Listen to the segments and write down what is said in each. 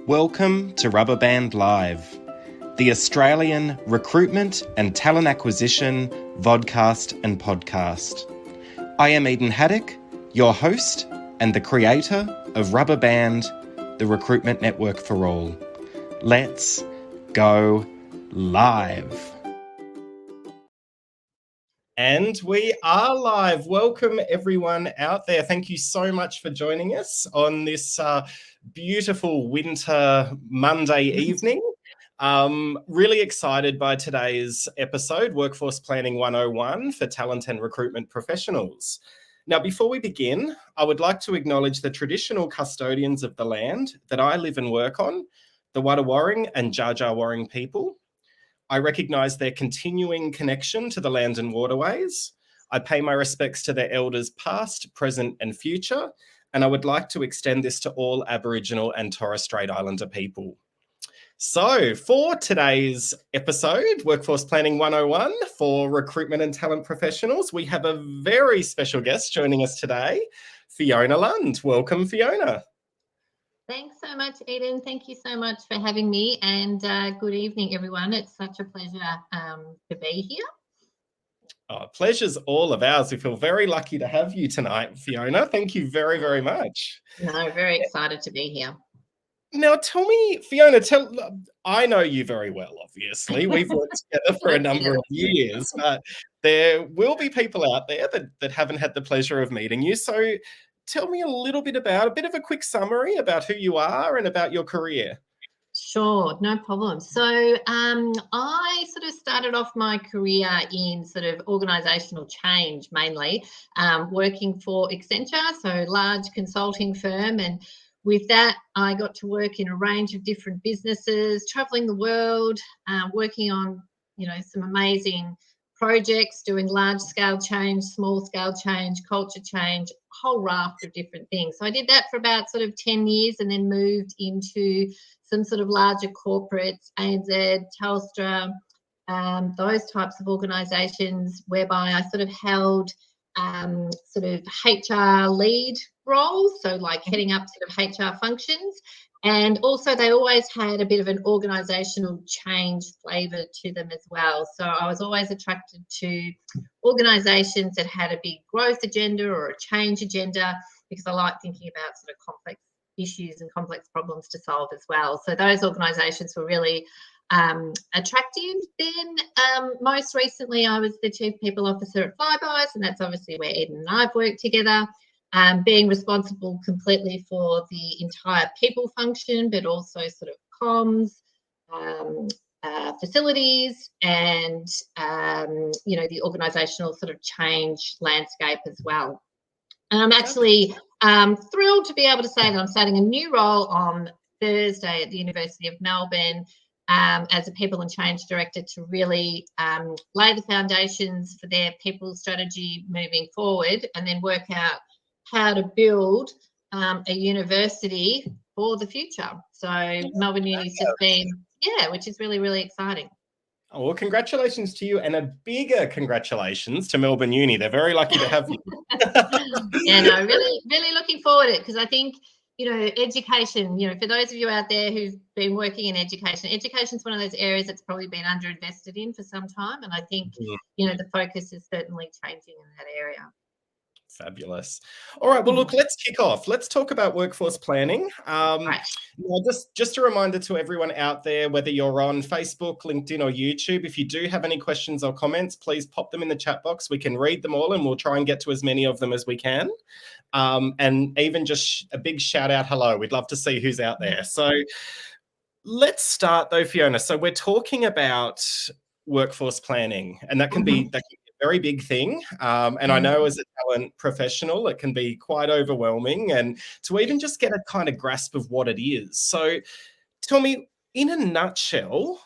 Welcome to Rubber Band Live, the Australian recruitment and talent acquisition vodcast and podcast. I am Eden Haddock, your host and the creator of Rubber Band, the recruitment network for all. Let's go live. And we are live. Welcome everyone out there. Thank you so much for joining us on this beautiful winter Monday evening. Really excited by today's episode, Workforce Planning 101 for Talent and Recruitment Professionals. Now, before we begin, I would like to acknowledge the traditional custodians of the land that I live and work on, the Wadawurrung and Dja Dja Wurrung people. I recognise their continuing connection to the land and waterways. I pay my respects to their elders past, present and future, and I would like to extend this to all Aboriginal and Torres Strait Islander people. So for today's episode, Workforce Planning 101 for recruitment and talent professionals, we have a very special guest joining us today, Fiona Lund. Welcome, Fiona. Thanks so much, Eden. Thank you so much for having me, and good evening, everyone. It's such a pleasure to be here. Oh, pleasure's all of ours. We feel very lucky to have you tonight, Fiona. Thank you very, very much. No, very excited to be here. Now, tell me, Fiona, I know you very well, obviously. We've worked together for a number of years, but there will be people out there that haven't had the pleasure of meeting you. So tell me a little bit about, a bit of a quick summary about who you are and about your career. Sure, no problem. So I sort of started off my career in sort of organisational change mainly, working for Accenture, so large consulting firm. And with that, I got to work in a range of different businesses, travelling the world, working on, some amazing projects, doing large scale change, small scale change, culture change, a whole raft of different things. So I did that for about sort of 10 years and then moved into some sort of larger corporates, ANZ, Telstra, those types of organisations whereby I sort of held sort of HR lead roles, so like heading up sort of HR functions. And also they always had a bit of an organisational change flavour to them as well. So I was always attracted to organisations that had a big growth agenda or a change agenda, because I like thinking about sort of complex issues and complex problems to solve as well. So those organisations were really attractive. Then most recently I was the Chief People Officer at Flybuys, and that's obviously where Eden and I've worked together. Being responsible completely for the entire people function, but also sort of comms, facilities, and the organisational sort of change landscape as well. And I'm actually thrilled to be able to say that I'm starting a new role on Thursday at the University of Melbourne as a People and Change Director to really lay the foundations for their people strategy moving forward, and then work out how to build a university for the future. So Melbourne Uni's just been, which is really, really exciting. Oh, well, congratulations to you, and a bigger congratulations to Melbourne Uni. They're very lucky to have you. Really, really looking forward to it, because I think, education, for those of you out there who've been working in education is one of those areas that's probably been underinvested in for some time. And I think, the focus is certainly changing in that area. Fabulous. All right, well, look, let's kick off. Let's talk about workforce planning. Right. Just a reminder to everyone out there, whether you're on Facebook, LinkedIn or YouTube, if you do have any questions or comments, please pop them in the chat box. We can read them all and we'll try and get to as many of them as we can. And even just a big shout out, hello. We'd love to see who's out there. So let's start though, Fiona. So we're talking about workforce planning, and that can be very big thing. And I know as a talent professional, it can be quite overwhelming, and to even just get a kind of grasp of what it is. So tell me, in a nutshell,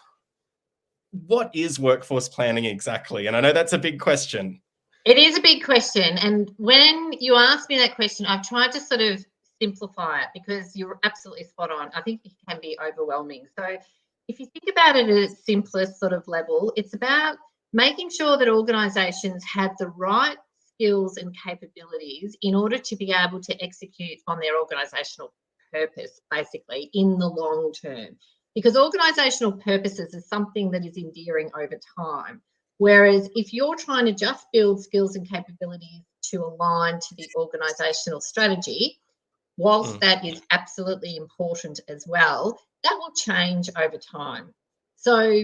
what is workforce planning exactly? And I know that's a big question. It is a big question. And when you ask me that question, I've tried to sort of simplify it, because you're absolutely spot on. I think it can be overwhelming. So if you think about it at its simplest sort of level, it's about making sure that organisations have the right skills and capabilities in order to be able to execute on their organisational purpose, basically, in the long term. Because organisational purposes is something that is endearing over time. Whereas if you're trying to just build skills and capabilities to align to the organisational strategy, whilst that is absolutely important as well, that will change over time. So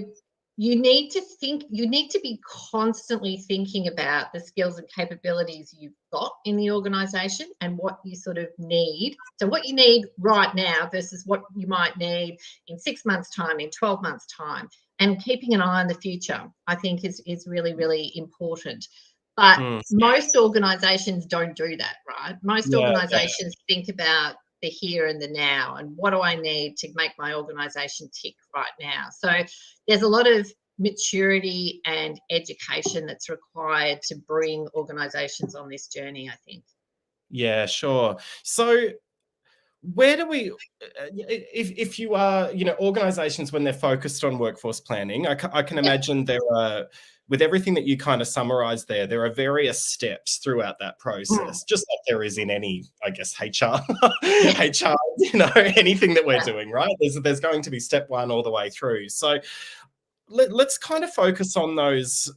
you need to be constantly thinking about the skills and capabilities you've got in the organisation and what you sort of need. So what you need right now versus what you might need in 6 months' time, in 12 months' time, and keeping an eye on the future, I think is really, really important. But most organisations don't do that, right? Most organisations think about the here and the now and what do I need to make my organisation tick right now. So there's a lot of maturity and education that's required to bring organisations on this journey, I think. Yeah, sure. So where do we, if you are, organizations, when they're focused on workforce planning, I can imagine there are, with everything that you kind of summarized there are various steps throughout that process, just like there is in any, I guess, HR, HR, anything that we're doing, right? There's going to be step one all the way through. So let's kind of focus on those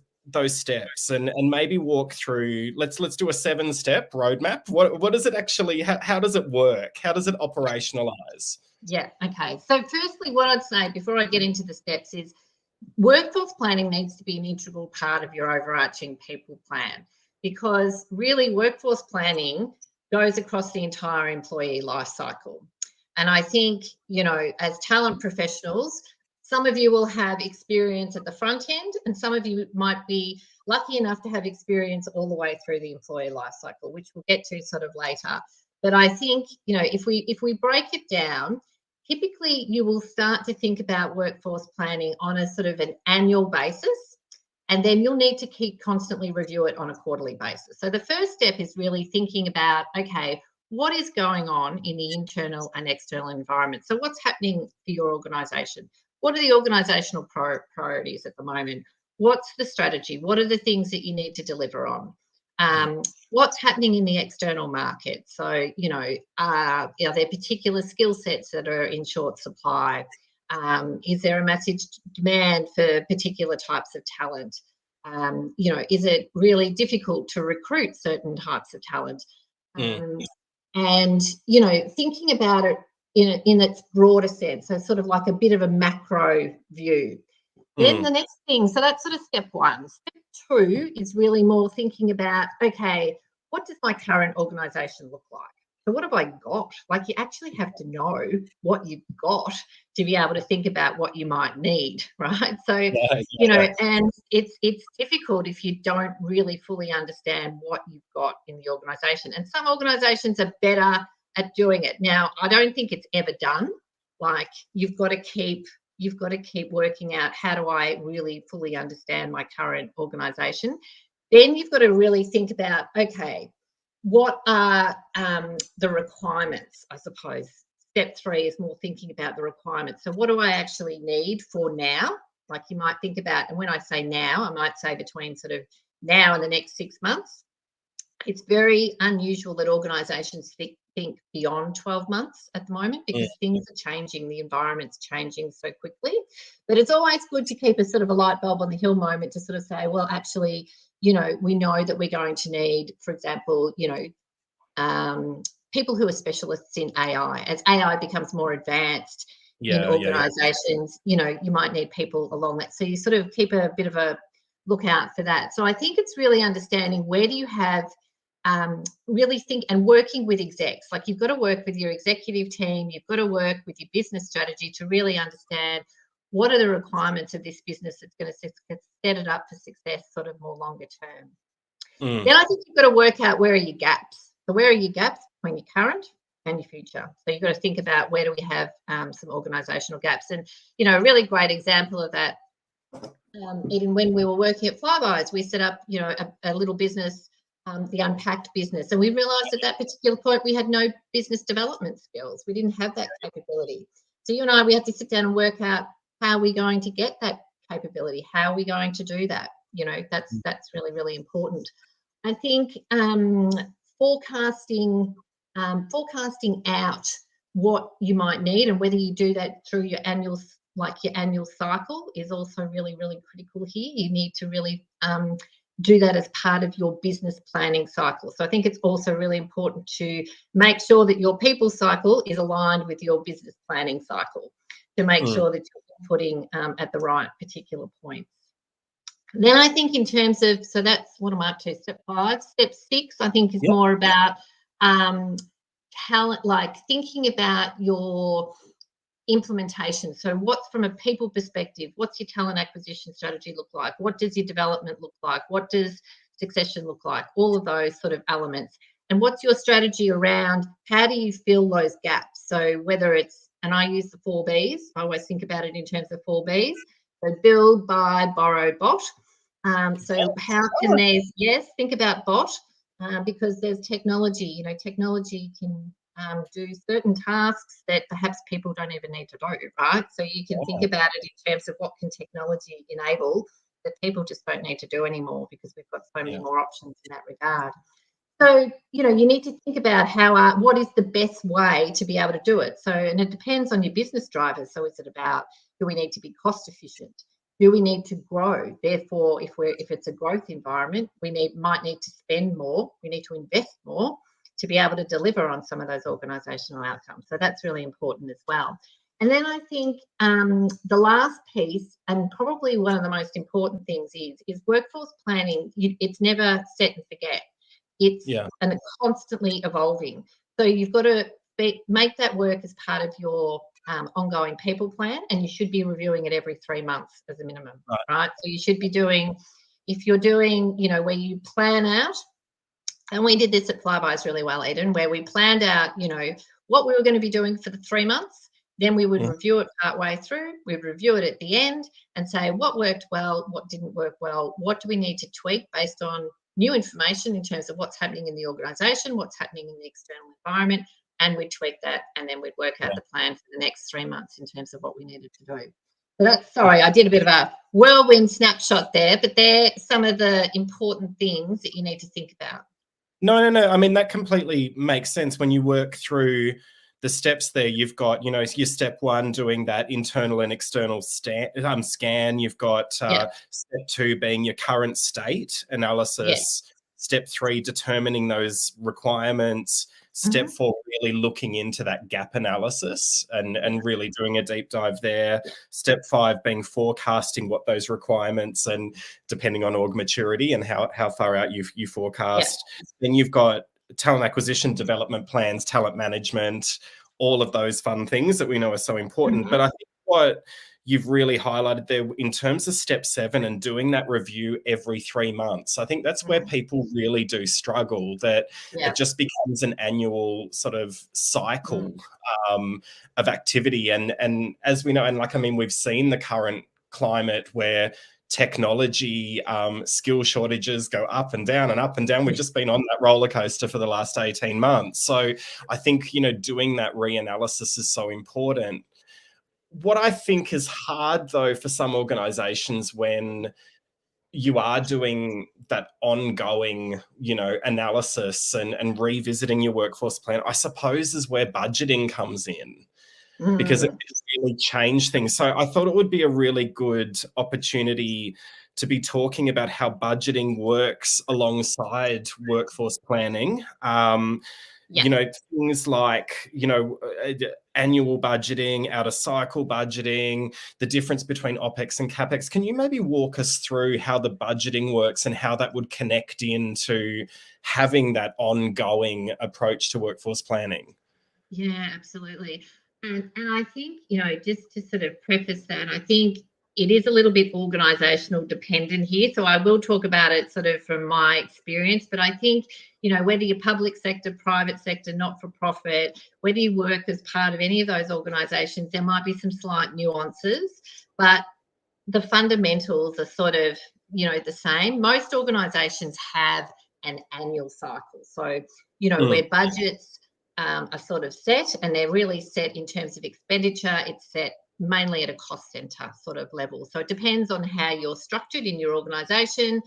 steps and maybe walk through. Let's do a 7-step roadmap. What does it actually, how does it work? How does it operationalize? Yeah, okay. So firstly, what I'd say before I get into the steps is workforce planning needs to be an integral part of your overarching people plan, because really workforce planning goes across the entire employee life cycle. And I think, as talent professionals, some of you will have experience at the front end, and some of you might be lucky enough to have experience all the way through the employee life cycle, which we'll get to sort of later. But I think, if we break it down, typically you will start to think about workforce planning on a sort of an annual basis, and then you'll need to keep constantly review it on a quarterly basis. So the first step is really thinking about, okay, what is going on in the internal and external environment? So what's happening for your organisation? What are the organisational priorities at the moment? What's the strategy? What are the things that you need to deliver on? What's happening in the external market? So, are there particular skill sets that are in short supply? Is there a massive demand for particular types of talent? Is it really difficult to recruit certain types of talent? And, thinking about it in its broader sense, so sort of like a bit of a macro view. Then the next thing, so that's sort of step one. Step two is really more thinking about, okay, what does my current organisation look like? So what have I got? Like, you actually have to know what you've got to be able to think about what you might need, right? So, and it's difficult if you don't really fully understand what you've got in the organisation. And some organisations are better at doing it. Now, I don't think it's ever done. Like, you've got to keep working out, how do I really fully understand my current organisation? Then you've got to really think about, okay, what are the requirements, I suppose. Step 3 is more thinking about the requirements. So what do I actually need for now? Like, you might think about, and when I say now, I might say between sort of now and the next 6 months. It's very unusual that organisations think beyond 12 months at the moment, because things are changing, the environment's changing so quickly. But it's always good to keep a sort of a light bulb on the hill moment to sort of say, well, actually, we know that we're going to need, for example, people who are specialists in AI. As AI becomes more advanced in organisations, you might need people along that. So you sort of keep a bit of a lookout for that. So I think it's really understanding, where do you have really think, and working with execs. Like, you've got to work with your executive team, you've got to work with your business strategy to really understand what are the requirements of this business that's going to set it up for success sort of more longer term. Then I think you've got to work out, where are your gaps. So where are your gaps between your current and your future? So you've got to think about, where do we have some organisational gaps? And, a really great example of that, even when we were working at Flybuys, we set up, a little business, the Unpacked business. And we realised at that particular point we had no business development skills. We didn't have that capability. So you and I, we had to sit down and work out, how are we going to get that capability? How are we going to do that? That's really, really important. I think forecasting out what you might need, and whether you do that through your annual cycle is also really, really critical here. You need to really do that as part of your business planning cycle. So I think it's also really important to make sure that your people cycle is aligned with your business planning cycle to make sure that you're putting at the right particular points. Then I think in terms of, so that's what I'm up to, step 5. Step 6, I think, is more about talent, like thinking about your implementation. So what's, from a people perspective, what's your talent acquisition strategy look like? What does your development look like? What does succession look like? All of those sort of elements. And what's your strategy around how do you fill those gaps? So whether it's, and I use the 4 Bs, I always think about it in terms of 4 Bs. So build, buy, borrow, bot. So how can there's, think about bot, because there's technology, technology can do certain tasks that perhaps people don't even need to do, right? So you can think about it in terms of what can technology enable that people just don't need to do anymore, because we've got so many more options in that regard. So, you need to think about what is the best way to be able to do it. So, and it depends on your business drivers. So is it about, do we need to be cost efficient? Do we need to grow? Therefore, if it's a growth environment, we might need to spend more. We need to invest more to be able to deliver on some of those organisational outcomes. So that's really important as well. And then I think the last piece, and probably one of the most important things, is workforce planning. It's never set and forget. It's and it's constantly evolving. So you've got to make that work as part of your ongoing people plan, and you should be reviewing it every 3 months as a minimum, right? So you should be doing, if you're doing, where you plan out, and we did this at Flybuys really well, Eden, where we planned out, what we were going to be doing for the 3 months. Then we would review it partway through. We'd review it at the end and say what worked well, what didn't work well, what do we need to tweak based on new information in terms of what's happening in the organisation, what's happening in the external environment, and we'd tweak that, and then we'd work out the plan for the next 3 months in terms of what we needed to do. So that's, sorry, I did a bit of a whirlwind snapshot there, but they're some of the important things that you need to think about. No. I mean, that completely makes sense. When you work through the steps there, you've got, your step 1 doing that internal and external scan. You've got step 2 being your current state analysis. Step 3, determining those requirements. Step 4, really looking into that gap analysis and really doing a deep dive there. Step 5 being forecasting what those requirements, and depending on org maturity and how far out you forecast. Then you've got talent acquisition, development plans, talent management, all of those fun things that we know are so important. But I think what you've really highlighted there in terms of step 7 and doing that review every 3 months, I think that's where people really do struggle, that it just becomes an annual sort of cycle of activity. And as we know, and we've seen the current climate where technology skill shortages go up and down and up and down. We've just been on that roller coaster for the last 18 months. So I think, doing that reanalysis is so important. What I think is hard, though, for some organizations when you are doing that ongoing, analysis and revisiting your workforce plan, I suppose, is where budgeting comes in, because it really changed things. So I thought it would be a really good opportunity to be talking about how budgeting works alongside workforce planning. Things like, annual budgeting, out of cycle budgeting, the difference between OPEX and CAPEX. Can you maybe walk us through how the budgeting works and how that would connect into having that ongoing approach to workforce planning? Yeah, absolutely. And I think, just to sort of preface that, I think it is a little bit organisational dependent here. So I will talk about it sort of from my experience, but I think, whether you're public sector, private sector, not-for-profit, whether you work as part of any of those organisations, there might be some slight nuances, but the fundamentals are sort of, the same. Most organisations have an annual cycle. So, where budgets are sort of set, and they're really set in terms of expenditure. It's set mainly at a cost centre sort of level. So it depends on how you're structured in your organisation.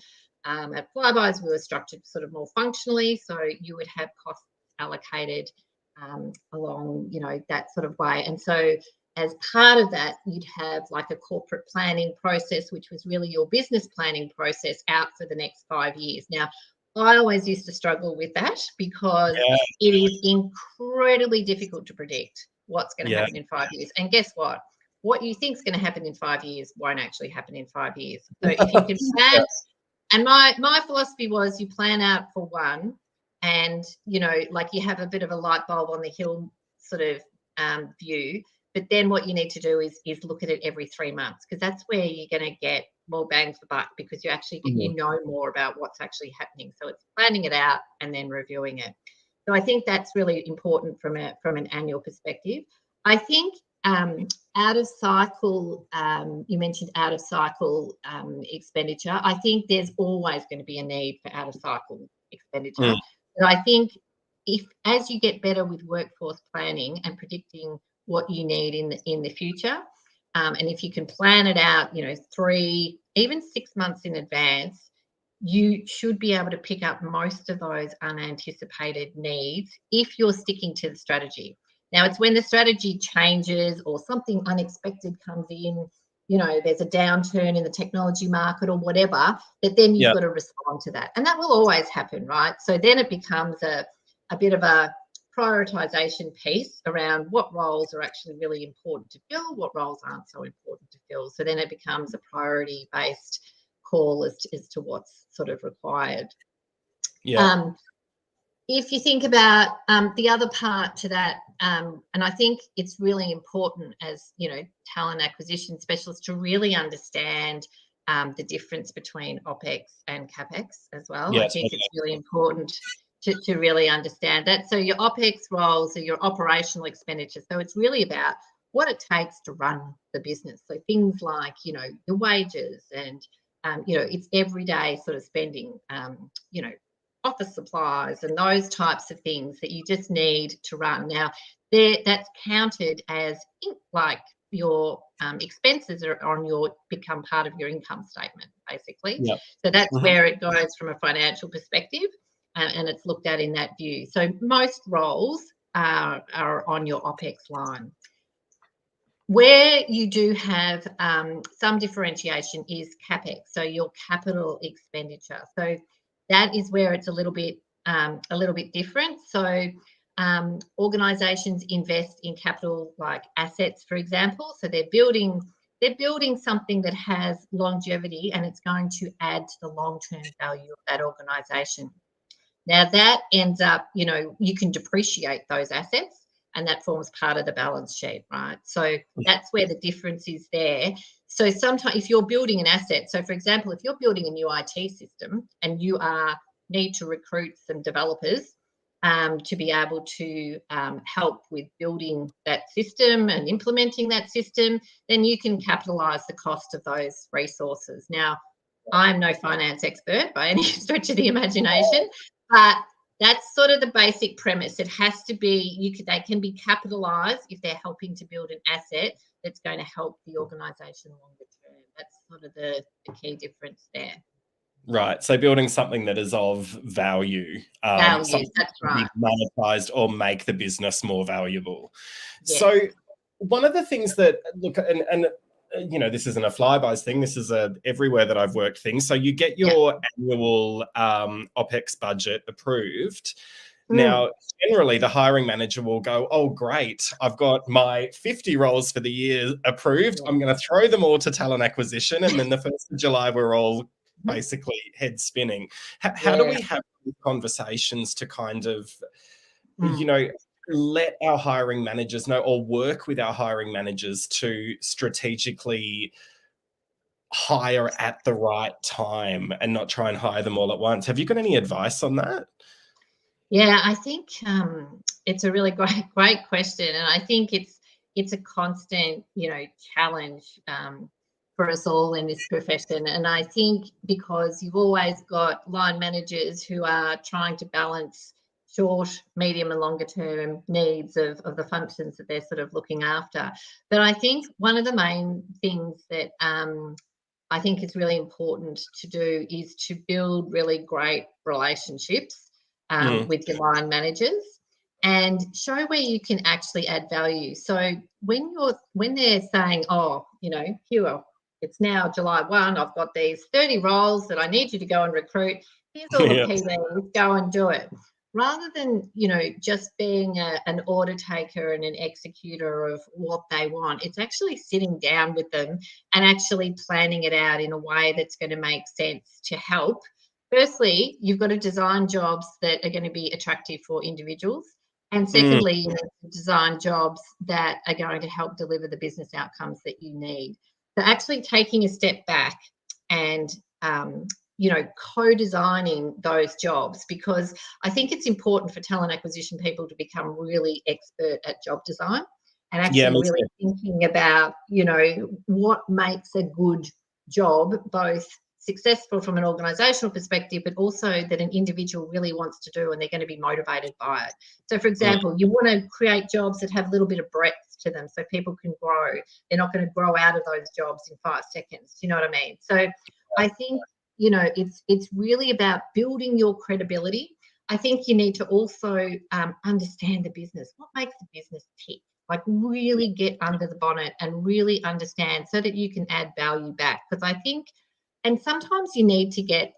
At Flybuys, we were structured sort of more functionally, so you would have costs allocated along, that sort of way. And so as part of that, you'd have like a corporate planning process, which was really your business planning process out for the next 5 years. Now, I always used to struggle with that because it is incredibly difficult to predict what's going to happen in 5 years. And guess what? What you think is going to happen in 5 years won't actually happen in 5 years. So if you can plan, and my philosophy was you plan out for one, and like you have a bit of a light bulb on the hill sort of view. But then what you need to do is look at it every 3 months, because that's where you're going to get more bang for buck, because you actually you know more about what's actually happening. So it's planning it out and then reviewing it. So I think that's really important from an annual perspective. I think out of cycle, you mentioned out of cycle expenditure. I think there's always going to be a need for out of cycle expenditure. But I think as you get better with workforce planning and predicting what you need in the future, and if you can plan it out, 3, even 6 months in advance, you should be able to pick up most of those unanticipated needs if you're sticking to the strategy. Now, it's when the strategy changes or something unexpected comes in, there's a downturn in the technology market or whatever, that then you've got to respond to that. And that will always happen, right? So then it becomes a bit of a prioritization piece around what roles are actually really important to fill, what roles aren't so important to fill. So then it becomes a priority-based call as to what's sort of required. If you think about the other part to that, and I think it's really important as, talent acquisition specialists to really understand the difference between OPEX and CAPEX as well. I think it's really important to really understand that. So your OPEX roles are your operational expenditure. So it's really about what it takes to run the business. So things like, your wages and, it's everyday sort of spending, office supplies and those types of things that you just need to run. Now, that's counted as like your expenses become part of your income statement, basically. So that's where it goes from a financial perspective, and it's looked at in that view. So most roles are on your OPEX line. Where you do have some differentiation is CAPEX, so your capital expenditure. So that is where it's a little bit different. So organisations invest in capital like assets, for example. So they're building something that has longevity and it's going to add to the long-term value of that organisation. Now that ends up, you can depreciate those assets, and that forms part of the balance sheet, right? So that's where the difference is there. So sometimes if you're building an asset, so for example, if you're building a new IT system and you need to recruit some developers to be able to help with building that system and implementing that system, then you can capitalise the cost of those resources. Now, I'm no finance expert by any stretch of the imagination, but that's sort of the basic premise. It has to be, they can be capitalised if they're helping to build an asset that's going to help the organisation longer term. That's sort of the key difference there. Right. So building something that is of value. Something that's right. Be monetized or make the business more valuable. Yes. So one of the things that, look, and this isn't a flyby's thing. This is a everywhere that I've worked thing. So you get your annual OPEX budget approved. Now, generally, the hiring manager will go, oh, great, I've got my 50 roles for the year approved. I'm going to throw them all to talent acquisition. And then the 1st of July, we're all basically head spinning. How do we have these conversations to kind of, let our hiring managers know, or work with our hiring managers to strategically hire at the right time and not try and hire them all at once? Have you got any advice on that? Yeah, I think it's a really great question, and I think it's a constant, challenge for us all in this profession. And I think because you've always got line managers who are trying to balance short, medium, and longer term needs of the functions that they're sort of looking after. But I think one of the main things that I think is really important to do is to build really great relationships with your line managers. and show where you can actually add value. So when they're saying, oh, here, it's now July 1, I've got these 30 roles that I need you to go and recruit. Here's all the Yes. PVs, go and do it. Rather than, just being an order taker and an executor of what they want, it's actually sitting down with them and actually planning it out in a way that's going to make sense to help. Firstly, you've got to design jobs that are going to be attractive for individuals. And secondly, you need to design jobs that are going to help deliver the business outcomes that you need. So actually taking a step back and co-designing those jobs, because I think it's important for talent acquisition people to become really expert at job design and actually really thinking about, what makes a good job, both successful from an organizational perspective, but also that an individual really wants to do and they're going to be motivated by it. So, for example, you want to create jobs that have a little bit of breadth to them so people can grow. They're not going to grow out of those jobs in 5 seconds. Do you know what I mean? So I think, it's really about building your credibility. I think you need to also understand the business. What makes the business tick? Like really get under the bonnet and really understand so that you can add value back. Because I think, and sometimes you need to get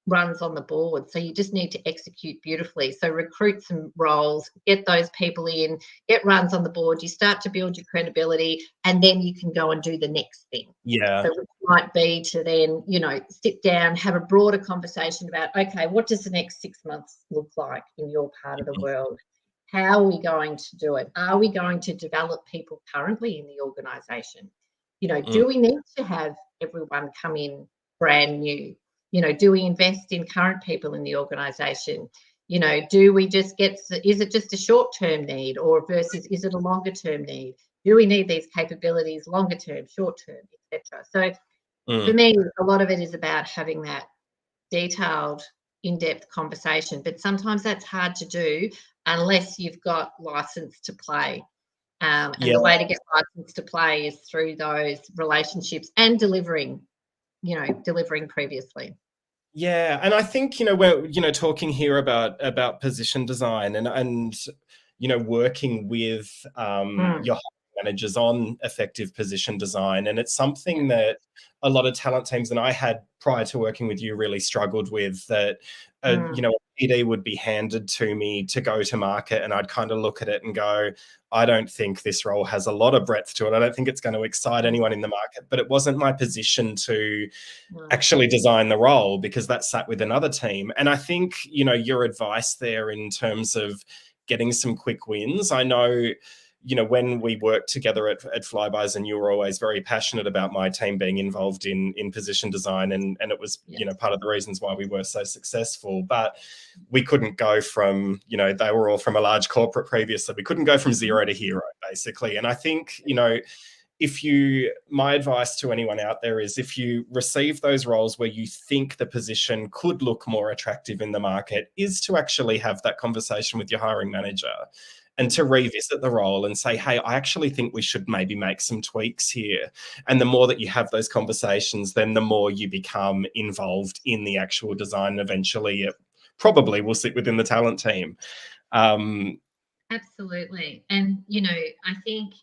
runs on the board. So you just need to execute beautifully. So recruit some roles, get those people in, get runs on the board. You start to build your credibility, and then you can go and do the next thing. Yeah. So it might be to then, sit down, have a broader conversation about, okay, what does the next 6 months look like in your part of the world? How are we going to do it? Are we going to develop people currently in the organisation? Do we need to have everyone come in brand new? Do we invest in current people in the organisation? Do we just is it just a short-term need, or versus is it a longer-term need? Do we need these capabilities longer-term, short-term, etc.? So for me, a lot of it is about having that detailed, in-depth conversation, but sometimes that's hard to do unless you've got license to play. And the way to get license to play is through those relationships and delivering previously. Yeah, and I think we're talking here about position design and working with your managers on effective position design, and it's something that a lot of talent teams, and I had prior to working with you, really struggled with. That a PD would be handed to me to go to market, and I'd kind of look at it and go, I don't think this role has a lot of breadth to it. I don't think it's going to excite anyone in the market. But it wasn't my position to actually design the role, because that sat with another team. And I think, your advice there in terms of getting some quick wins. I know, when we worked together at Flybys, and you were always very passionate about my team being involved in position design, and it was part of the reasons why we were so successful. But we couldn't go from, they were all from a large corporate previously. We couldn't go from zero to hero, basically. And I think, my advice to anyone out there is, if you receive those roles where you think the position could look more attractive in the market, is to actually have that conversation with your hiring manager and to revisit the role and say, hey, I actually think we should maybe make some tweaks here. And the more that you have those conversations, then the more you become involved in the actual design. Eventually, it probably will sit within the talent team. Absolutely. And, I think,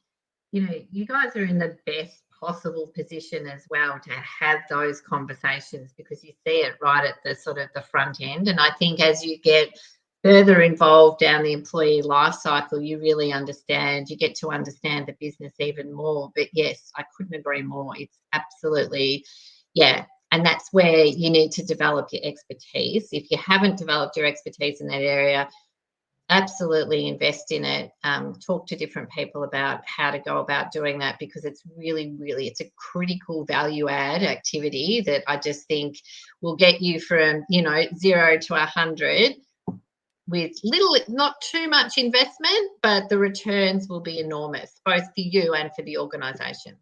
you guys are in the best possible position as well to have those conversations, because you see it right at the sort of the front end. And I think as you get further involved down the employee life cycle, you really you get to understand the business even more. But yes, I couldn't agree more. It's absolutely, and that's where you need to develop your expertise. If you haven't developed your expertise in that area, absolutely invest in it. Talk to different people about how to go about doing that, because it's really, really, it's a critical value add activity that I just think will get you from, 0 to 100 with not too much investment, but the returns will be enormous, both for you and for the organisation.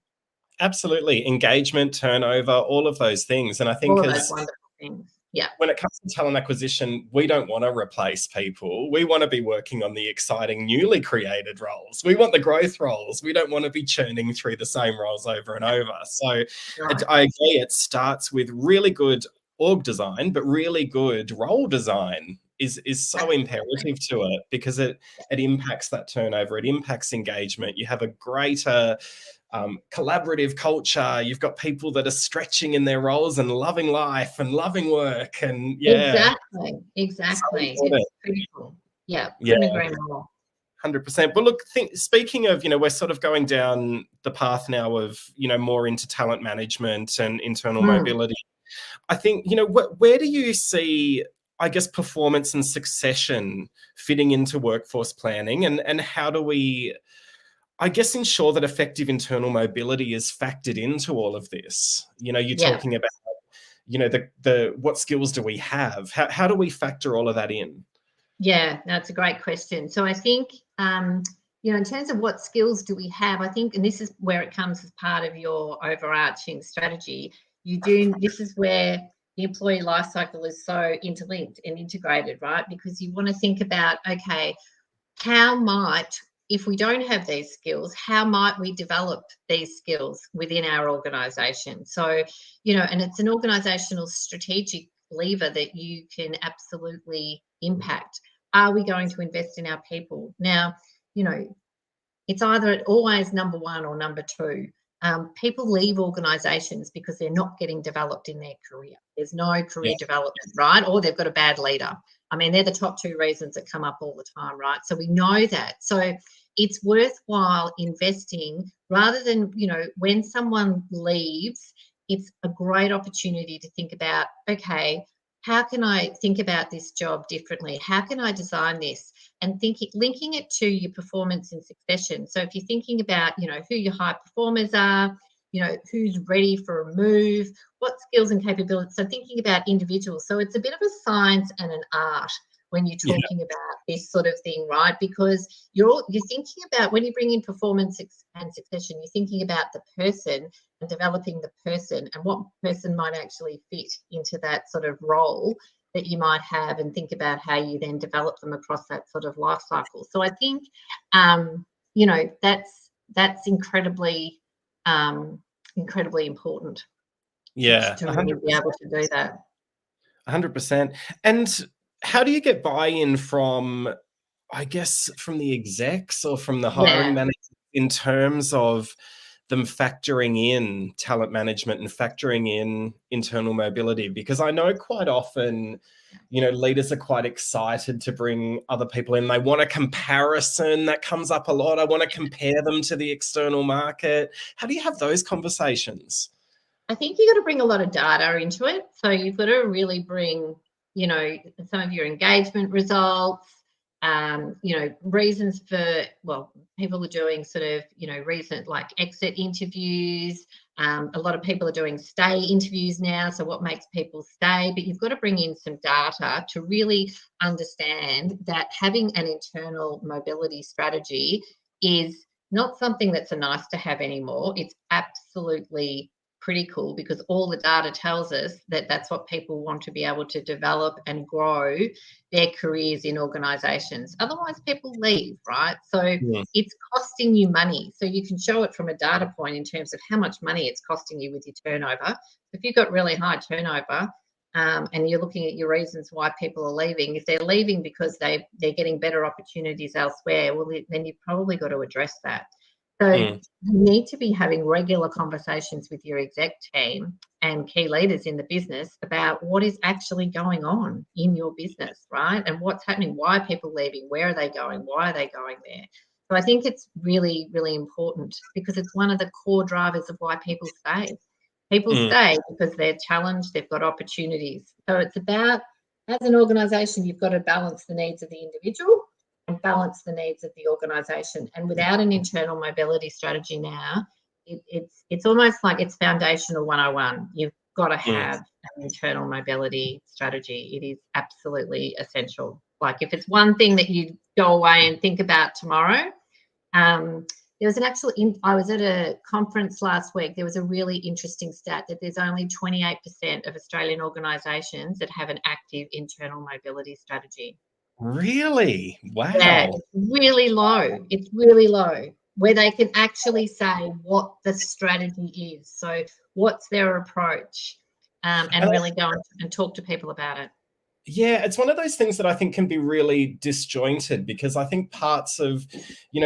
Absolutely. Engagement, turnover, all of those things. And I think all of those wonderful things. Yeah. When it comes to talent acquisition, we don't want to replace people. We want to be working on the exciting, newly created roles. We want the growth roles. We don't want to be churning through the same roles over and over. So I agree, it starts with really good org design, but really good role design is so imperative to it, because it impacts that turnover, it impacts engagement. You have a greater collaborative culture. You've got people that are stretching in their roles and loving life and loving work, and Exactly. so important. It's critical. Yeah, Yeah. couldn't agree more. 100%. But look, speaking of, we're sort of going down the path now of, more into talent management and internal mobility. I think, where do you see, I guess, performance and succession fitting into workforce planning, and how do we, I guess, ensure that effective internal mobility is factored into all of this? You're talking about, the what skills do we have? How do we factor all of that in? Yeah, that's a great question. So I think, in terms of what skills do we have, I think, and this is where it comes as part of your overarching strategy, this is where the employee life cycle is so interlinked and integrated, right? Because you want to think about, okay, if we don't have these skills, how might we develop these skills within our organization? So, and it's an organizational strategic lever that you can absolutely impact. Are we going to invest in our people? Now, it's either always number one or number two. People leave organizations because they're not getting developed in their career. There's no career development, right? Or they've got a bad leader. I mean, they're the top two reasons that come up all the time, right? So we know that. So it's worthwhile investing rather than, when someone leaves, it's a great opportunity to think about, okay, how can I think about this job differently? How can I design this? And linking it to your performance in succession. So if you're thinking about, who your high performers are, who's ready for a move, what skills and capabilities. So thinking about individuals. So it's a bit of a science and an art when you're talking about this sort of thing, right? Because you're thinking about, when you bring in performance and succession, you're thinking about the person and developing the person and what person might actually fit into that sort of role that you might have, and think about how you then develop them across that sort of life cycle. So I think, that's incredibly important. Yeah, To really be able to do that. 100%. And how do you get buy-in from, I guess, from the execs or from the hiring managers in terms of them factoring in talent management and factoring in internal mobility? Because I know quite often, leaders are quite excited to bring other people in. They want a comparison. That comes up a lot. I want to compare them to the external market. How do you have those conversations? I think you've got to bring a lot of data into it. So you've got to really bring, some of your engagement results, reasons for, people are doing sort of, recent like exit interviews. A lot of people are doing stay interviews now. So what makes people stay? But you've got to bring in some data to really understand that having an internal mobility strategy is not something that's a nice to have anymore. It's absolutely critical, because all the data tells us that that's what people want to be able to develop and grow their careers in organizations. Otherwise, people leave, right? So it's costing you money. So you can show it from a data point in terms of how much money it's costing you with your turnover. If you've got really high turnover, and you're looking at your reasons why people are leaving, if they're leaving because they're getting better opportunities elsewhere, well, then you've probably got to address that. So you need to be having regular conversations with your exec team and key leaders in the business about what is actually going on in your business, right? And what's happening, why are people leaving, where are they going, why are they going there? So I think it's really, really important, because it's one of the core drivers of why people stay. People stay because they're challenged, they've got opportunities. So it's about, as an organisation, you've got to balance the needs of the individual and balance the needs of the organisation. And without an internal mobility strategy now, it's almost like it's foundational 101. You've got to have an internal mobility strategy. It is absolutely essential. Like, if it's one thing that you go away and think about tomorrow, there was I was at a conference last week. There was a really interesting stat that there's only 28% of Australian organisations that have an active internal mobility strategy. Really? Wow. Yeah, it's really low. It's really low, where they can actually say what the strategy is. So what's their approach, and really go and talk to people about it. Yeah, it's one of those things that I think can be really disjointed, because I think parts of,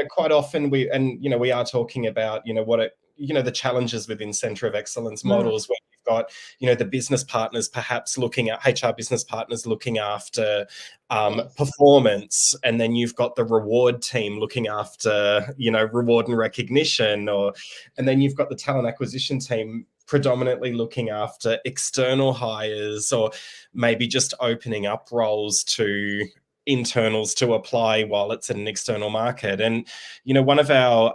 quite often we are talking about, the challenges within center of excellence models, where you've got, the business partners perhaps looking at HR business partners looking after performance, and then you've got the reward team looking after, reward and recognition, and then you've got the talent acquisition team predominantly looking after external hires, or maybe just opening up roles to internals to apply while it's in an external market. And one of our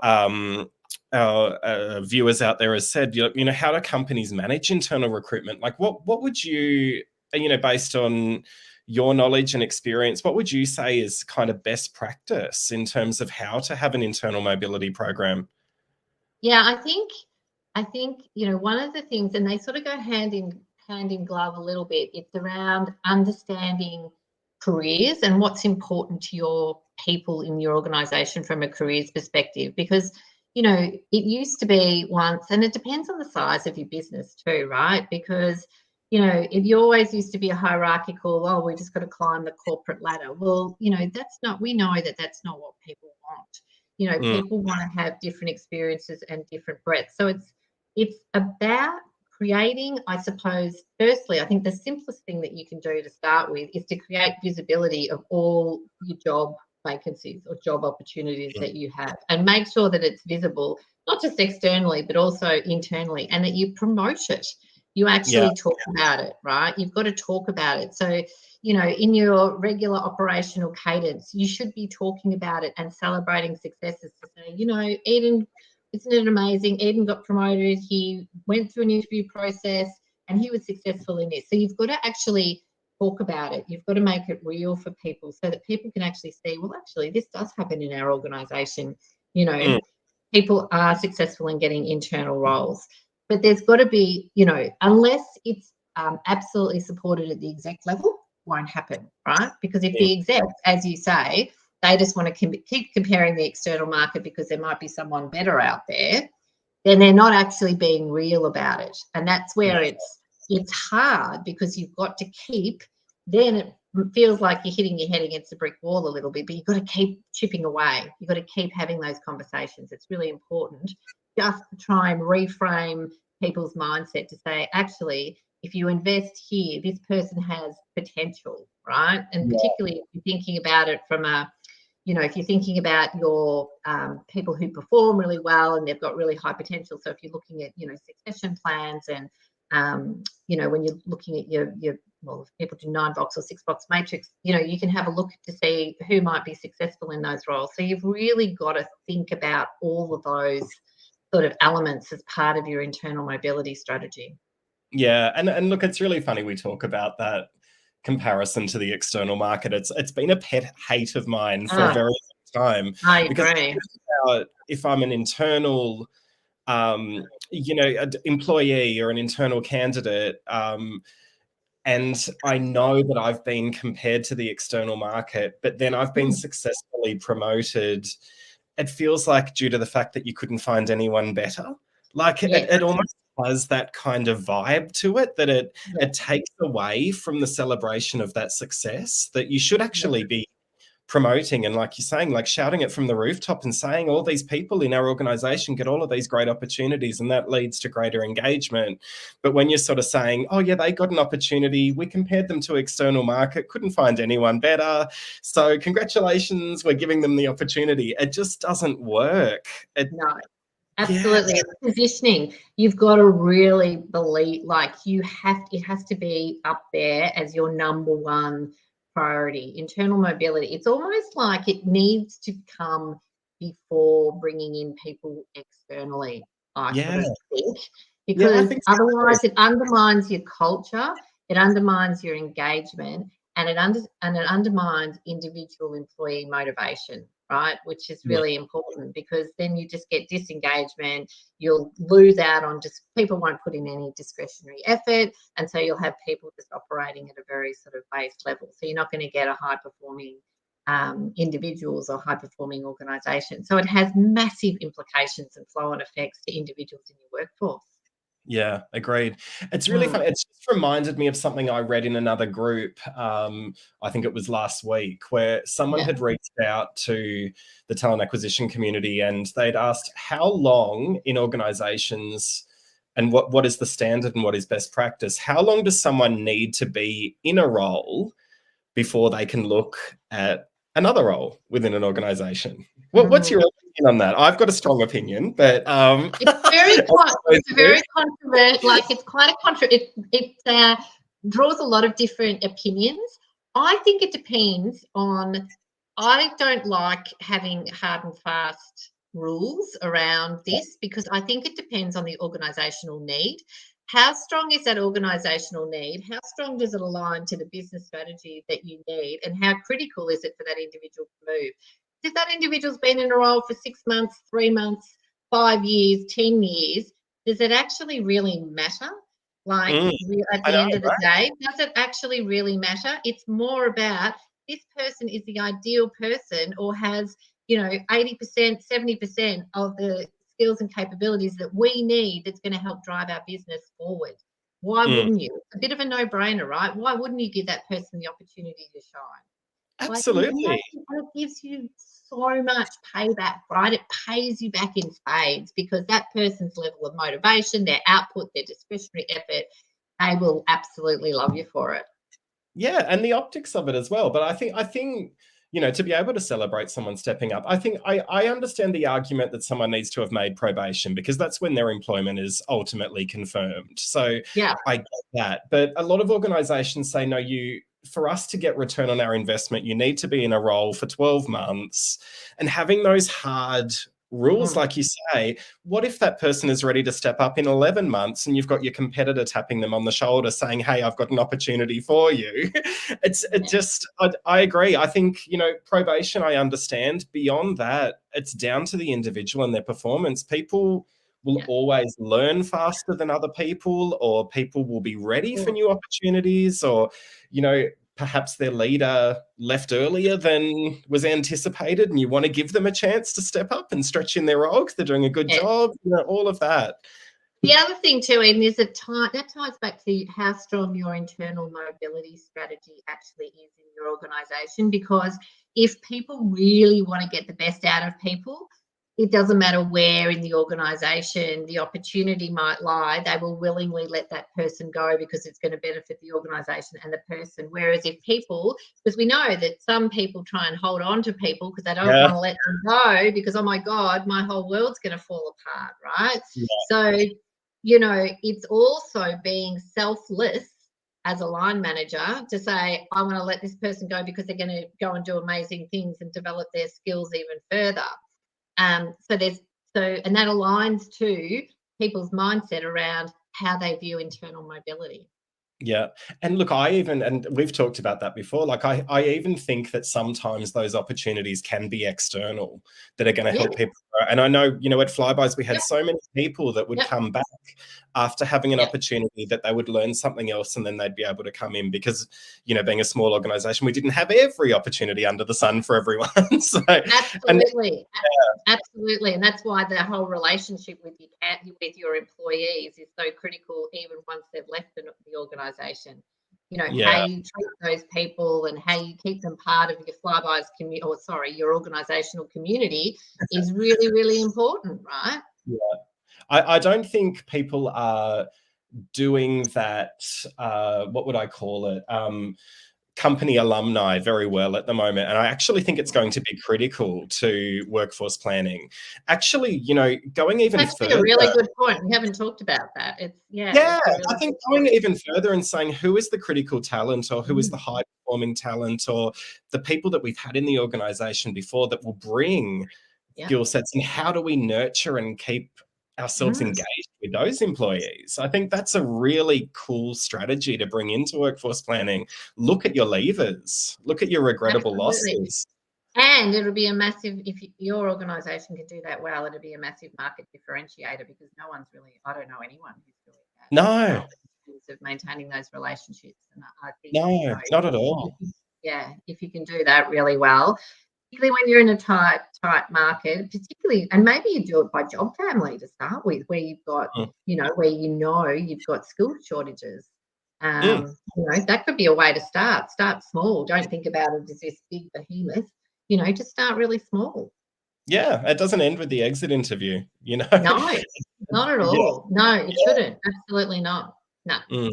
viewers out there has said, how do companies manage internal recruitment? Like, what would you, based on your knowledge and experience, what would you say is kind of best practice in terms of how to have an internal mobility program? Yeah, I think, one of the things, and they sort of go hand in glove a little bit, it's around understanding careers and what's important to your people in your organization from a careers perspective. Because, it used to be once, and it depends on the size of your business too, right? Because, it always used to be a hierarchical, oh, we just got to climb the corporate ladder. Well, we know that that's not what people want. People want to have different experiences and different breadths. So it's about creating, I suppose, firstly, I think the simplest thing that you can do to start with is to create visibility of all your job vacancies or job opportunities that you have, and make sure that it's visible, not just externally, but also internally, and that you promote it. You actually talk about it, right? You've got to talk about it. So, in your regular operational cadence, you should be talking about it and celebrating successes to say, Eden, isn't it amazing? Eden got promoted. He went through an interview process and he was successful in this. So you've got to actually talk about it. You've got to make it real for people so that people can actually see, well, actually, this does happen in our organisation. People are successful in getting internal roles. But there's got to be, unless it's absolutely supported at the exec level, won't happen, right? Because if the execs, as you say, they just want to keep comparing the external market because there might be someone better out there, then they're not actually being real about it. And that's where it's hard, because you've got to keep, then it feels like you're hitting your head against a brick wall a little bit, but you've got to keep chipping away. You've got to keep having those conversations. It's really important just to try and reframe people's mindset to say, actually, if you invest here, this person has potential, right? And particularly if you're thinking about it from if you're thinking about your people who perform really well and they've got really high potential. So if you're looking at, succession plans and, when you're looking at your if people do 9-box or 6-box matrix, you can have a look to see who might be successful in those roles. So you've really got to think about all of those sort of elements as part of your internal mobility strategy. Yeah, and look, it's really funny we talk about that comparison to the external market. It's been a pet hate of mine for a very long time. I because agree. if I'm an internal employee or an internal candidate, and I know that I've been compared to the external market, but then I've been successfully promoted, it feels like, due to the fact that you couldn't find anyone better. Like it almost has that kind of vibe to it, that it takes away from the celebration of that success that you should actually be promoting, and, like you're saying, like shouting it from the rooftop and saying all these people in our organization get all of these great opportunities, and that leads to greater engagement. But when you're sort of saying, oh yeah, they got an opportunity, we compared them to external market, couldn't find anyone better, so congratulations, we're giving them the opportunity, it just doesn't work. No, absolutely. It's positioning. You've got to really believe, like, it has to be up there as your number one priority. Internal mobility, it's almost like it needs to come before bringing in people externally, I sort of think, because I think so. otherwise it undermines your culture, it undermines your engagement, and it undermines individual employee motivation, right? Which is really important, because then you just get disengagement. You'll lose out on, just people won't put in any discretionary effort, and so you'll have people just operating at a very sort of base level. So you're not going to get a high performing individuals or high performing organisations. So it has massive implications and flow on effects to individuals in your workforce. Yeah, agreed. It's really fun. It's just reminded me of something I read in another group. I think it was last week, where someone had reached out to the talent acquisition community and they'd asked how long in organizations and what is the standard and what is best practice? How long does someone need to be in a role before they can look at another role within an organization? What's your opinion on that? I've got a strong opinion, but it's very controversial. Like, it's quite a it draws a lot of different opinions. I think it depends on. I don't like having hard and fast rules around this, because I think it depends on the organisational need. How strong is that organisational need? How strong does it align to the business strategy that you need? And how critical is it for that individual to move? If that individual's been in a role for 6 months, 3 months, 5 years, 10 years, does it actually really matter? Like, at the end of the day, does it actually really matter? It's more about, this person is the ideal person, or has, 80%, 70% of the skills and capabilities that we need, that's going to help drive our business forward. Why wouldn't you? It's a bit of a no-brainer, right? Why wouldn't you give that person the opportunity to shine? Absolutely. It gives you so much payback, right? It pays you back in spades, because that person's level of motivation, their output, their discretionary effort, they will absolutely love you for it. Yeah, and the optics of it as well. But I think to be able to celebrate someone stepping up, I think I understand the argument that someone needs to have made probation, because that's when their employment is ultimately confirmed. So yeah, I get that. But a lot of organizations say, no, for us to get return on our investment, you need to be in a role for 12 months. And having those hard rules, like you say, what if that person is ready to step up in 11 months and you've got your competitor tapping them on the shoulder saying, hey, I've got an opportunity for you? I agree. I think, probation, I understand. Beyond that, it's down to the individual and their performance. People will always learn faster than other people, or people will be ready for new opportunities, or, perhaps their leader left earlier than was anticipated, and you want to give them a chance to step up and stretch in their role because they're doing a good job, all of that. The other thing too, Eden, is that ties back to how strong your internal mobility strategy actually is in your organisation. Because if people really want to get the best out of people, it doesn't matter where in the organisation the opportunity might lie, they will willingly let that person go, because it's going to benefit the organisation and the person. Whereas if people, because we know that some people try and hold on to people because they don't want to let them go, because, oh my God, my whole world's going to fall apart, right? So, it's also being selfless as a line manager to say, I want to let this person go because they're going to go and do amazing things and develop their skills even further. And that aligns to people's mindset around how they view internal mobility. Yeah. And look, and we've talked about that before, like I even think that sometimes those opportunities can be external, that are going to help people. And I know, at Flybuys, we had so many people that would come back after having an opportunity, that they would learn something else and then they'd be able to come in, because, being a small organization, we didn't have every opportunity under the sun for everyone. So Absolutely. And that's why the whole relationship with your employees is so critical, even once they've left the organisation. How you treat those people and how you keep them part of your Flybuys your organisational community is really, really important, right? Yeah. I don't think people are doing that, what would I call it? Company alumni very well at the moment. And I actually think it's going to be critical to workforce planning. Actually, going even That's further. A really good point. We haven't talked about that. I think going even further and saying, who is the critical talent, or who is the high performing talent, or the people that we've had in the organization before that will bring skill sets, and how do we nurture and keep ourselves engaged with those employees? I think that's a really cool strategy to bring into workforce planning. Look at your levers, look at your regrettable losses. And it'll be a massive, if your organisation can do that well, it'll be a massive market differentiator, because I don't know anyone who's doing that. No. In terms of maintaining those relationships. And I think, not at all. if you can do that really well, particularly when you're in a tight market, particularly, and maybe you do it by job family to start with, where you've got, Mm. where you've got skill shortages. Mm. That could be a way to start. Start small. Don't think about it as this big behemoth. Just start really small. Yeah, it doesn't end with the exit interview, No, not at Yeah. all. No, it shouldn't. Absolutely not. No. Mm.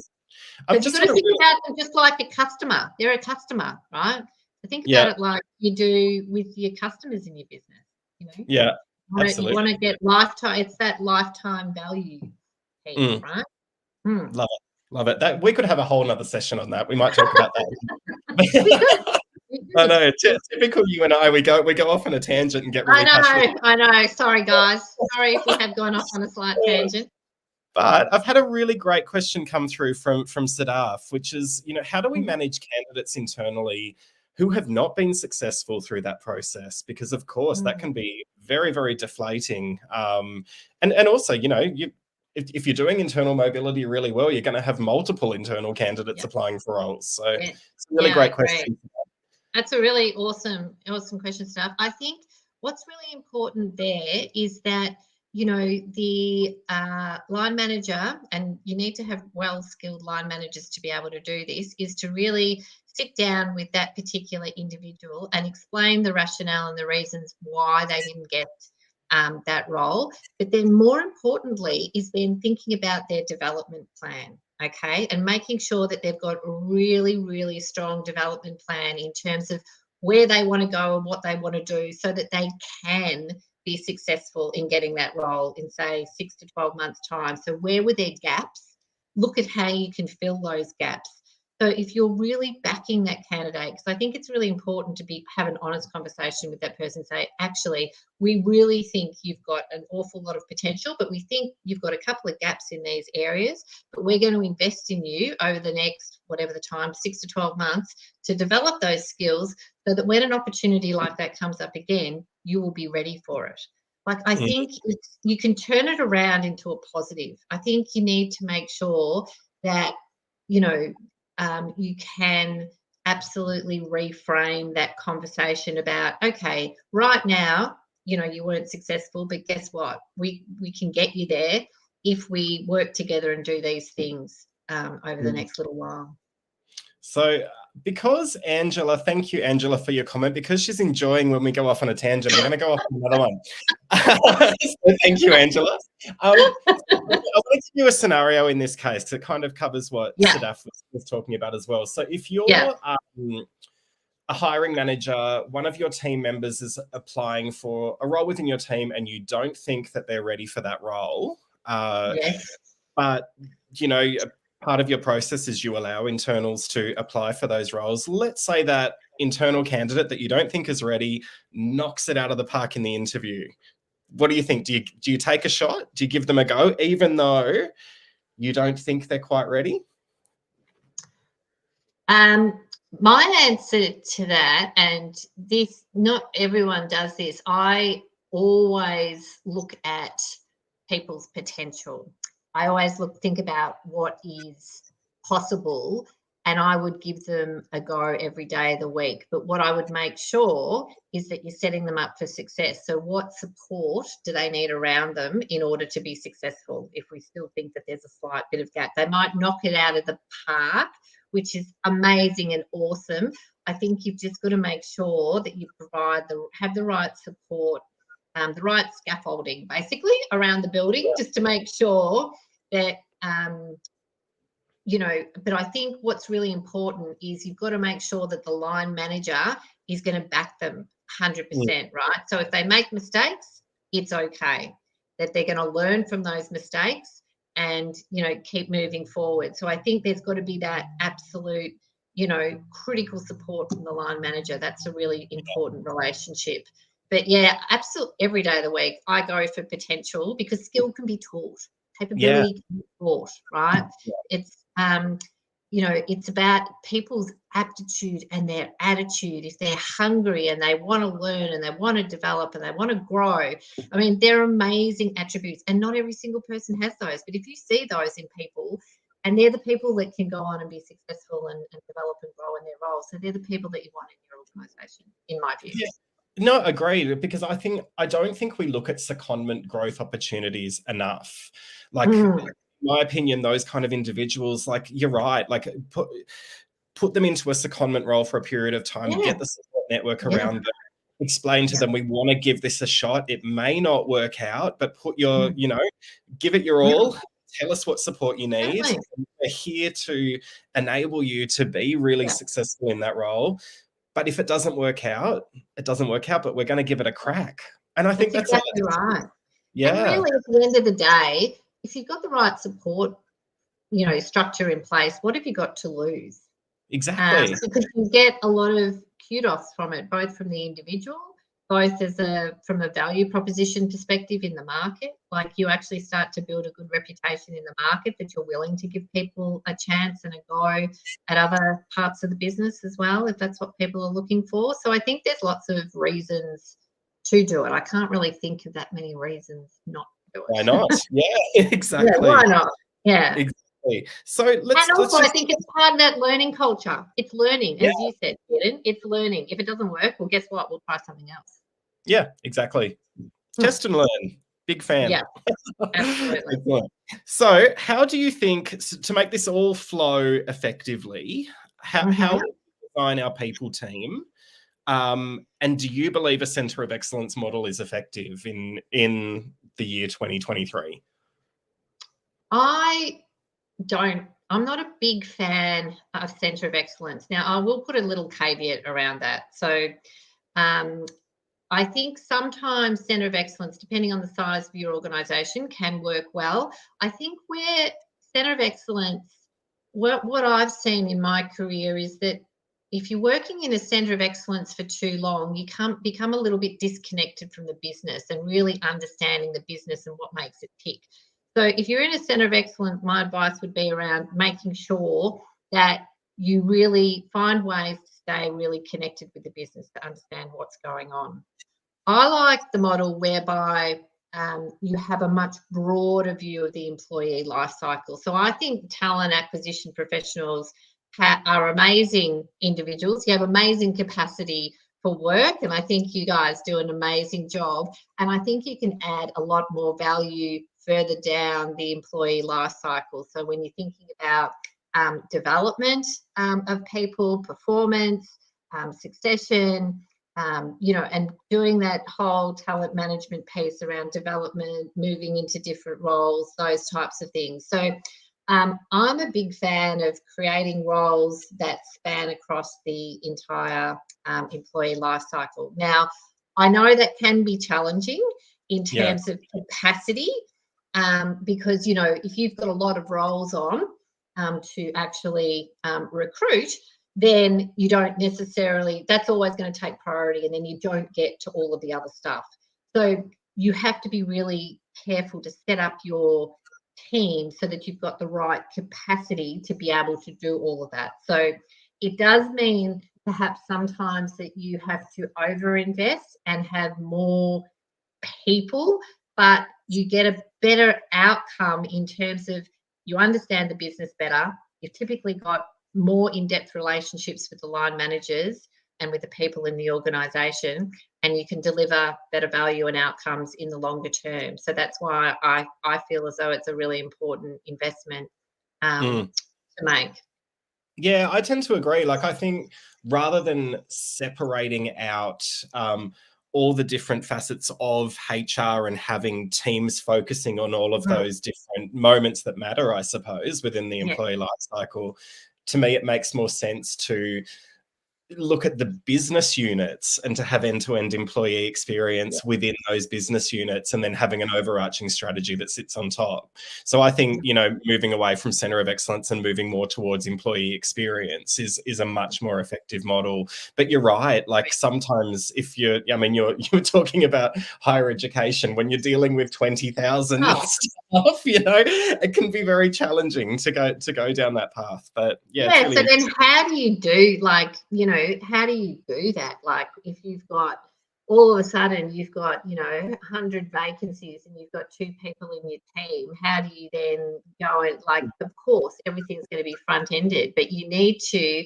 I've Because you've just got had to a think really, about them just like a customer. They're a customer, right? So think about yeah, it like you do with your customers in your business. yeah, You absolutely. want to get lifetime. It's that lifetime value piece, Mm. right? Mm. Love it. Love it. That we could have a whole nother session on that. We might talk about We that. could. We I could. know, typical you and I. We go off on a tangent and get I really passionate. know. I know. Sorry, guys. Sorry if we have gone off on a slight tangent. But I've had a really great question come through from Sadaf, which is, how do we Mhm. manage candidates internally who have not been successful through that process? Because of course that Mm. can be very, very deflating. And also, if you're doing internal mobility really well, you're going to have multiple internal candidates Yeah. applying for roles. So Yeah. it's a really Yeah. I great agree. question. That's a really awesome question, Steph. I think what's really important there is that, the line manager, and you need to have well-skilled line managers to be able to do this, is to really sit down with that particular individual and explain the rationale and the reasons why they didn't get that role. But then more importantly is then thinking about their development plan. Okay, and making sure that they've got a really, really strong development plan in terms of where they want to go and what they want to do so that they can be successful in getting that role in, say, 6 to 12 months' time. So, where were their gaps? Look at how you can fill those gaps. So, if you're really backing that candidate, because I think it's really important to have an honest conversation with that person, say, actually, we really think you've got an awful lot of potential, but we think you've got a couple of gaps in these areas, but we're going to invest in you over the next, whatever the time, 6 to 12 months, to develop those skills so that when an opportunity like that comes up again, you will be ready for it. Like, I Mm. think you can turn it around into a positive. I think you need to make sure that, you can absolutely reframe that conversation about, okay, right now, you weren't successful, but guess what? We can get you there if we work together and do these things over the next little while. So, because Angela, thank you, Angela, for your comment. Because she's enjoying when we go off on a tangent, I'm going to go off on another one. So thank you, Angela. I want to give you a scenario in this case that kind of covers what Yeah, Sadaf was talking about as well. So, if you're yeah, a hiring manager, one of your team members is applying for a role within your team, and you don't think that they're ready for that role, yes, but part of your process is you allow internals to apply for those roles. Let's say that internal candidate that you don't think is ready knocks it out of the park in the interview. What do you think? Do you take a shot? Do you give them a go, even though you don't think they're quite ready? My answer to that, and this, not everyone does this, I always look at people's potential. I always think about what is possible, and I would give them a go every day of the week. But what I would make sure is that you're setting them up for success. So, what support do they need around them in order to be successful? If we still think that there's a slight bit of gap, they might knock it out of the park, which is amazing and awesome. I think you've just got to make sure that you have the right support, the right scaffolding, basically, around the building, just to make sure that, but I think what's really important is you've got to make sure that the line manager is going to back them 100%, right? So if they make mistakes, it's okay, that they're going to learn from those mistakes and, keep moving forward. So I think there's got to be that absolute, critical support from the line manager. That's a really important relationship. But yeah, absolutely every day of the week, I go for potential, because skill can be taught, Yeah. capability can be taught, right? It's it's about people's aptitude and their attitude. If they're hungry and they want to learn and they want to develop and they want to grow, I mean, they're amazing attributes, and not every single person has those. But if you see those in people, and they're the people that can go on and be successful and develop and grow in their roles, so they're the people that you want in your organisation, in my view. Yeah. No, agreed, because I don't think we look at secondment growth opportunities enough. Like, in my opinion, those kind of individuals, like, you're right, like, put them into a secondment role for a period of time, Yeah, get the support network yeah, around them, explain to yeah. them, we want to give this a shot. It may not work out, but put your, Mm, give it your mm, all. Tell us what support you need. exactly. We're here to enable you to be really Yeah, successful in that role. But if it doesn't work out, it doesn't work out, but we're going to give it a crack. And I think that's that's a, exactly right. And yeah, really, at the end of the day, if you've got the right support, structure in place, what have you got to lose? exactly. Because you get a lot of kudos from it, both from the individual, both from a value proposition perspective in the market. Like, you actually start to build a good reputation in the market that you're willing to give people a chance and a go at other parts of the business as well, if that's what people are looking for. So I think there's lots of reasons to do it. I can't really think of that many reasons not to do Why it. not? Yeah, Yeah, why exactly. not? Yeah. Exactly. So And let's also, I just, think it's part of that learning culture. It's learning, yeah, as you said, Eden. It's learning. If it doesn't work, well, guess what? We'll try something else. yeah, exactly. Hmm. Test and learn. Big fan. Yeah, absolutely. Excellent. So, how do you think, to make this all flow effectively, how Hmm. do we design our people team? And do you believe a centre of excellence model is effective in the year 2023? I don't. I'm not a big fan of centre of excellence. Now, I will put a little caveat around that. So, um, I think sometimes centre of excellence, depending on the size of your organisation, can work well. I think where centre of excellence, what I've seen in my career is that if you're working in a centre of excellence for too long, you can become a little bit disconnected from the business and really understanding the business and what makes it tick. So if you're in a centre of excellence, my advice would be around making sure that you really find ways to stay really connected with the business to understand what's going on. I like the model whereby you have a much broader view of the employee life cycle. So I think talent acquisition professionals are amazing individuals. You have amazing capacity for work, and I think you guys do an amazing job. And I think you can add a lot more value further down the employee life cycle. So when you're thinking about development of people, performance, succession, and doing that whole talent management piece around development, moving into different roles, those types of things. So I'm a big fan of creating roles that span across the entire employee life cycle. Now, I know that can be challenging in Yeah. terms of capacity, because if you've got a lot of roles on to actually recruit, then you don't necessarily, that's always going to take priority, and then you don't get to all of the other stuff. So you have to be really careful to set up your team so that you've got the right capacity to be able to do all of that. So it does mean perhaps sometimes that you have to overinvest and have more people, but you get a better outcome in terms of you understand the business better. You've typically got more in-depth relationships with the line managers and with the people in the organisation, and you can deliver better value and outcomes in the longer term. So that's why I feel as though it's a really important investment Mm. to make. Yeah, I tend to agree. Like, I think rather than separating out all the different facets of HR and having teams focusing on all of Mm, those different moments that matter, I suppose, within the yeah, employee life cycle, to me, it makes more sense to look at the business units and to have end-to-end employee yeah, experience within those business units, and then having an overarching strategy that sits on top. So I think, moving away from center of excellence and moving more towards employee experience is a much more effective model. But you're right, like, sometimes if you're talking about higher education, when you're dealing with 20,000 oh, staff, it can be very challenging to go down that path. But yeah, it's yeah. really So then interesting. how do you do, how do you do that? Like, if you've got all of a sudden you've got 100 vacancies and you've got 2 people in your team, how do you then go and, like, of course everything's going to be front ended, but you need to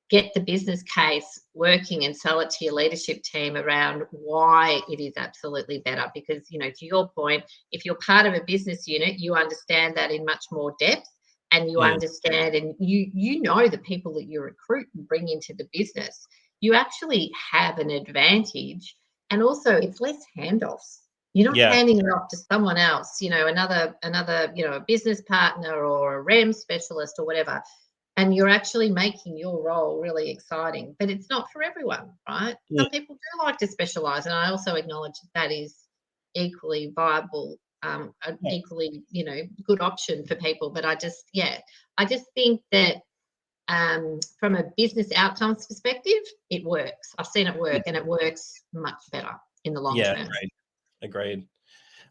get the business case working and sell it to your leadership team around why it is absolutely better. Because, you know, to your point, if you're part of a business unit, you understand that in much more depth, and you understand, and you know the people that you recruit and bring into the business. You actually have an advantage, and also it's less handoffs. You're not handing it off to someone else, you know, another, you know, a business partner or a REM specialist or whatever. And you're actually making your role really exciting. But it's not for everyone, right? Some people do like to specialize, and I also acknowledge that is equally viable, an equally, you know, good option for people. But I just think that from a business outcomes perspective, it works. I've seen it work, and it works much better in the long term. Agreed.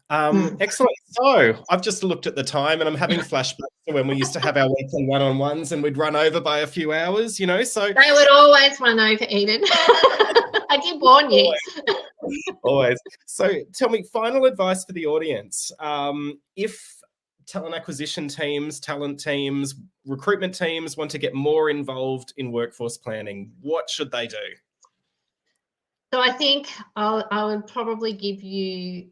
Excellent. So I've just looked at the time, and I'm having flashbacks to when we used to have our weekend one-on-ones, and we'd run over by a few hours, you know, so. They would always run over, Eden. I did warn you. Always. So tell me, final advice for the audience. If talent acquisition teams, talent teams, recruitment teams want to get more involved in workforce planning, what should they do? So I think I would probably give you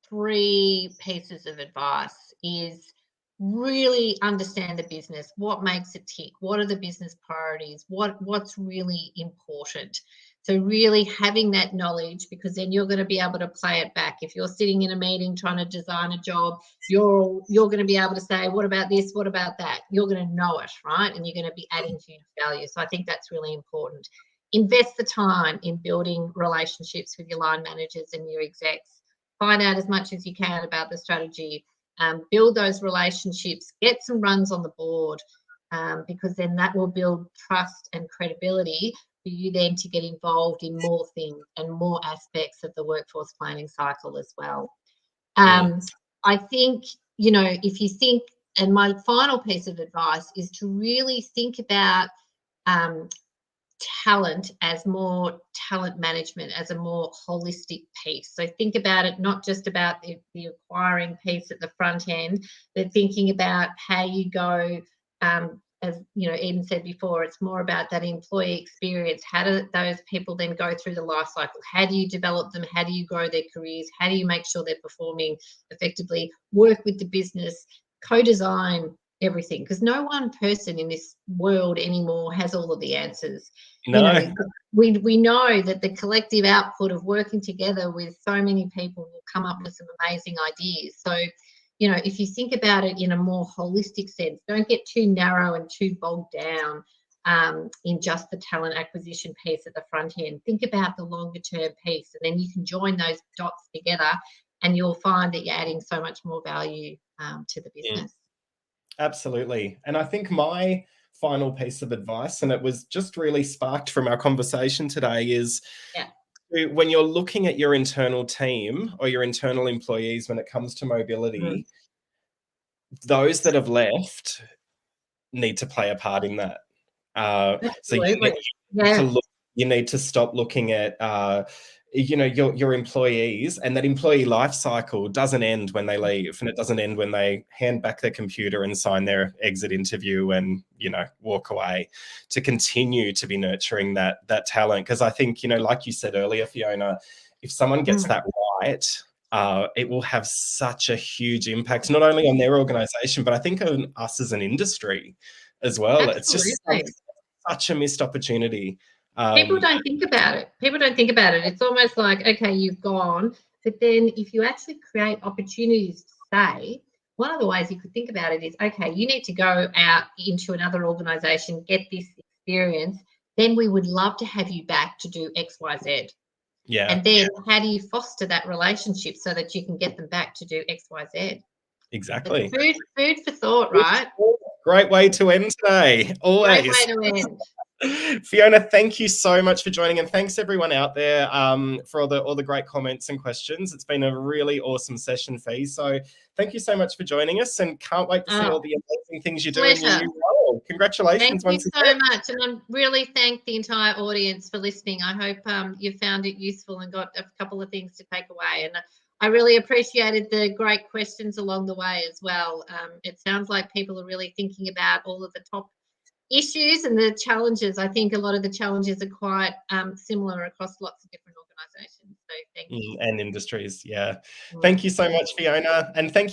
3 pieces of advice. Is really understand the business. What makes it tick? What are the business priorities? What's really important? So really having that knowledge, because then you're going to be able to play it back. If you're sitting in a meeting trying to design a job, you're going to be able to say, what about this? What about that? You're going to know it, right? And you're going to be adding huge value. So I think that's really important. Invest the time in building relationships with your line managers and your execs. Find out as much as you can about the strategy. Build those relationships. Get some runs on the board, because then that will build trust and credibility for you then to get involved in more things and more aspects of the workforce planning cycle as well. I think, you know, if you think, and my final piece of advice is to really think about talent as more talent management, as a more holistic piece. So think about it not just about the acquiring piece at the front end, but thinking about how you go, as you know, Eden said before, it's more about that employee experience. How do those people then go through the life cycle? How do you develop them? How do you grow their careers? How do you make sure they're performing effectively? Work with the business, co-design everything, because no one person in this world anymore has all of the answers. No. You know, we know that the collective output of working together with so many people will come up with some amazing ideas. So, you know, if you think about it in a more holistic sense, don't get too narrow and too bogged down in just the talent acquisition piece at the front end. Think about the longer term piece, and then you can join those dots together, and you'll find that you're adding so much more value to the business. Absolutely. And I think my final piece of advice, and it was just really sparked from our conversation today, is when you're looking at your internal team or your internal employees when it comes to mobility, those that have left need to play a part in that. So you need to stop looking at you know, your employees, and that employee life cycle doesn't end when they leave, and it doesn't end when they hand back their computer and sign their exit interview and, you know, walk away. To continue to be nurturing that talent, because I think, you know, like you said earlier, Fiona, if someone gets that right, it will have such a huge impact, not only on their organization, but I think on us as an industry as well. Absolutely. It's just such a missed opportunity. People don't think about it. It's almost like, okay, you've gone, but then if you actually create opportunities to stay, one of the ways you could think about it is, okay, you need to go out into another organization, get this experience, then we would love to have you back to do X, Y, Z. Yeah. And then how do you foster that relationship so that you can get them back to do X, Y, Z? Exactly. Food for thought, right? Great way to end today. Always. Great way to end. Fiona, thank you so much for joining, and thanks everyone out there for all the great comments and questions. It's been a really awesome session, Fee. So thank you so much for joining us, and can't wait to see all the amazing things you do in your new role. Congratulations once again. Thank you so much, and I really thank the entire audience for listening. I hope you found it useful and got a couple of things to take away. And I really appreciated the great questions along the way as well. It sounds like people are really thinking about all of the top issues and the challenges. I think a lot of the challenges are quite similar across lots of different organisations. So thank you. And industries, yeah. Mm. Thank you so much, Fiona, and thank you